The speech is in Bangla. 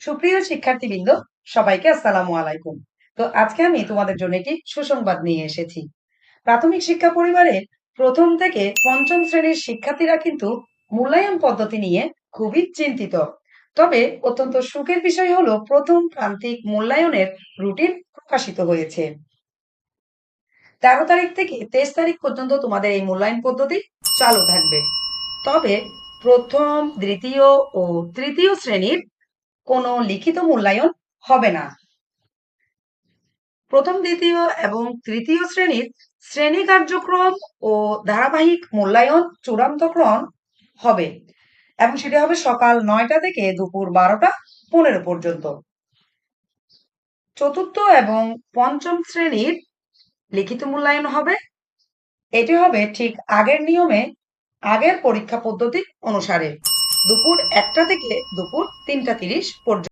সুপ্রিয় শিক্ষার্থীবৃন্দ, সবাইকে আসসালামু আলাইকুম। তো আজকে আমি তোমাদের জন্য একটি সুসংবাদ নিয়ে এসেছি। প্রাথমিক শিক্ষা পরিবারের প্রথম থেকে পঞ্চম শ্রেণীর শিক্ষার্থীরা কিন্তু মূল্যায়ন পদ্ধতি নিয়ে খুবই চিন্তিত। তবে অত্যন্ত সুখের বিষয় হলো প্রথম প্রান্তিক মূল্যায়নের রুটিন প্রকাশিত হয়েছে। 13 তারিখ থেকে 23 তারিখ পর্যন্ত তোমাদের এই মূল্যায়ন পদ্ধতি চালু থাকবে। তবে প্রথম, দ্বিতীয় ও তৃতীয় শ্রেণীর কোনো লিখিত মূল্যায়ন হবে না। প্রথম, দ্বিতীয় এবং তৃতীয় শ্রেণীর শ্রেণী কার্যক্রম ও ধারাবাহিক মূল্যায়ন চূড়ান্তকরণ হবে এবং সেটা হবে সকাল 9টা থেকে দুপুর 12টা 15 পর্যন্ত। চতুর্থ এবং পঞ্চম শ্রেণীর লিখিত মূল্যায়ন হবে। এটি হবে ঠিক আগের নিয়মে, আগের পরীক্ষা পদ্ধতি অনুসারে দুপুর 1টা থেকে দুপুর 3টা 30 পর্যন্ত।